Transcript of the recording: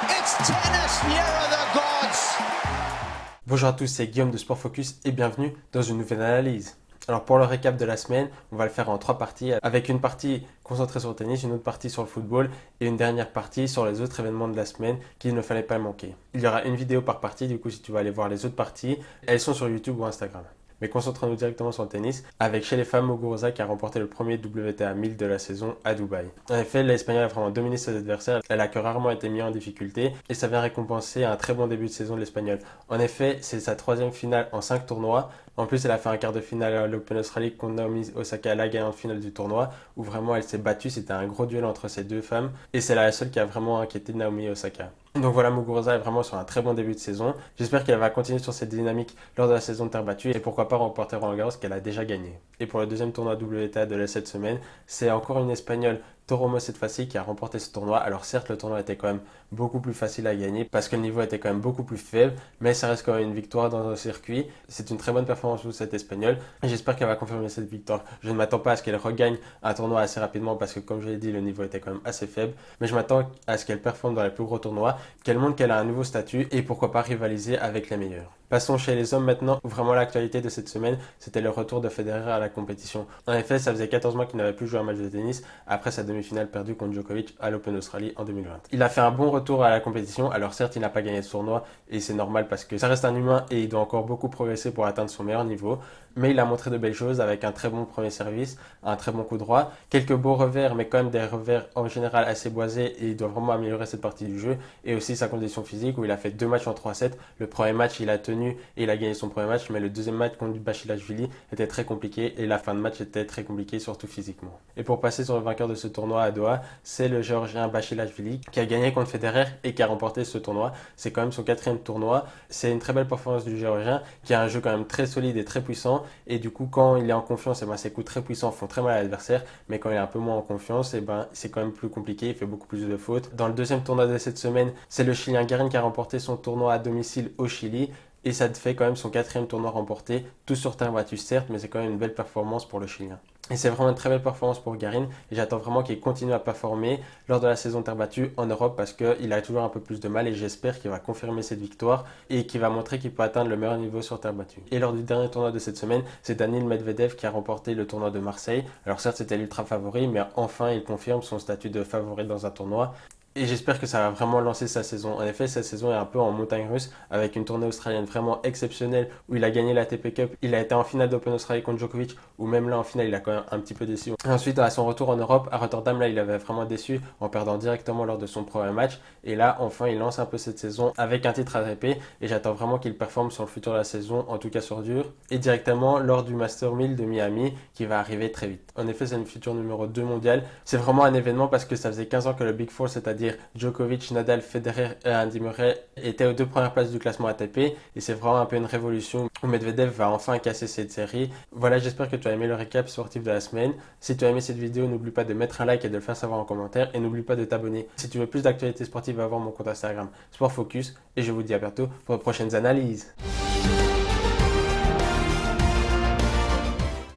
It's tennis, year of the gods. Bonjour à tous, c'est Guillaume de Sport Focus et bienvenue dans une nouvelle analyse. Alors pour le récap de la semaine, on va le faire en 3 parties, avec une partie concentrée sur le tennis, une autre partie sur le football et une dernière partie sur les autres événements de la semaine qu'il ne fallait pas manquer. Il y aura une vidéo par partie, du coup si tu veux aller voir les autres parties, elles sont sur YouTube ou Instagram. Mais concentrons-nous directement sur le tennis, avec chez les femmes Muguruza qui a remporté le premier WTA 1000 de la saison à Dubaï. En effet, l'Espagnole a vraiment dominé ses adversaires, elle a que rarement été mise en difficulté et ça vient récompenser un très bon début de saison de l'Espagnole. En effet, c'est sa 3e finale en 5 tournois. En plus, elle a fait un quart de finale à l'Open Australie contre Naomi Osaka, la gagnante finale du tournoi, où vraiment elle s'est battue. C'était un gros duel entre ces deux femmes et c'est la seule qui a vraiment inquiété Naomi Osaka. Donc voilà, Muguruza est vraiment sur un très bon début de saison. J'espère qu'elle va continuer sur cette dynamique lors de la saison de terre battue et pourquoi pas remporter Roland Garros qu'elle a déjà gagné. Et pour le deuxième tournoi WTA de cette semaine, c'est encore une Espagnole, Toromo cette fois-ci, qui a remporté ce tournoi. Alors certes, le tournoi était quand même beaucoup plus facile à gagner parce que le niveau était quand même beaucoup plus faible, mais ça reste quand même une victoire dans un circuit. C'est une très bonne performance pour cette Espagnole et j'espère qu'elle va confirmer cette victoire. Je ne m'attends pas à ce qu'elle regagne un tournoi assez rapidement parce que comme je l'ai dit, le niveau était quand même assez faible, mais je m'attends à ce qu'elle performe dans les plus gros tournois, qu'elle montre qu'elle a un nouveau statut et pourquoi pas rivaliser avec les meilleurs. Passons chez les hommes maintenant, où vraiment l'actualité de cette semaine, c'était le retour de Federer à la compétition. En effet, ça faisait 14 mois qu'il n'avait plus joué un match de tennis après sa demi-finale perdue contre Djokovic à l'Open Australie en 2020. Il a fait un bon retour à la compétition, alors certes il n'a pas gagné ce tournoi et c'est normal parce que ça reste un humain et il doit encore beaucoup progresser pour atteindre son meilleur niveau, mais il a montré de belles choses avec un très bon premier service, un très bon coup droit, quelques beaux revers mais quand même des revers en général assez boisés et il doit vraiment améliorer cette partie du jeu et aussi sa condition physique où il a fait 2 matchs en 3-7. Le premier match il a tenu et il a gagné son premier match, mais le deuxième match contre Basilashvili était très compliqué et la fin de match était très compliquée, surtout physiquement. Et pour passer sur le vainqueur de ce tournoi à Doha, c'est le géorgien Basilashvili qui a gagné contre Federer et qui a remporté ce tournoi. C'est quand même son 4e tournoi. C'est une très belle performance du géorgien qui a un jeu quand même très solide et très puissant et du coup quand il est en confiance, ses coups très puissants font très mal à l'adversaire, mais quand il est un peu moins en confiance, c'est quand même plus compliqué, il fait beaucoup plus de fautes. Dans le deuxième tournoi de cette semaine, c'est le Chilien Garin qui a remporté son tournoi à domicile au Chili. Et ça fait quand même son 4e tournoi remporté, tout sur terre battue certes, mais c'est quand même une belle performance pour le Chilien. Et c'est vraiment une très belle performance pour Garin et j'attends vraiment qu'il continue à performer lors de la saison terre battue en Europe parce qu'il a toujours un peu plus de mal et j'espère qu'il va confirmer cette victoire et qu'il va montrer qu'il peut atteindre le meilleur niveau sur terre battue. Et lors du dernier tournoi de cette semaine, c'est Daniil Medvedev qui a remporté le tournoi de Marseille. Alors certes c'était l'ultra favori, mais enfin il confirme son statut de favori dans un tournoi. Et j'espère que ça va vraiment lancer sa saison. En effet, sa saison est un peu en montagne russe avec une tournée australienne vraiment exceptionnelle où il a gagné la ATP Cup. Il a été en finale d'Open Australie contre Djokovic où même là en finale il a quand même un petit peu déçu. Et ensuite à son retour en Europe, à Rotterdam, là il avait vraiment déçu en perdant directement lors de son premier match. Et là enfin il lance un peu cette saison avec un titre ATP et j'attends vraiment qu'il performe sur le futur de la saison, en tout cas sur dur. Et directement lors du Master 1000 de Miami qui va arriver très vite. En effet c'est une future numéro 2 mondiale. C'est vraiment un événement parce que ça faisait 15 ans que le Big Four, c'est-à-dire Djokovic, Nadal, Federer et Andy Murray étaient aux 2 premières places du classement ATP et c'est vraiment un peu une révolution où Medvedev va enfin casser cette série. Voilà, j'espère que tu as aimé le récap sportif de la semaine. Si tu as aimé cette vidéo, n'oublie pas de mettre un like et de le faire savoir en commentaire et n'oublie pas de t'abonner. Si tu veux plus d'actualités sportives, va voir mon compte Instagram Sport Focus et je vous dis à bientôt pour de prochaines analyses.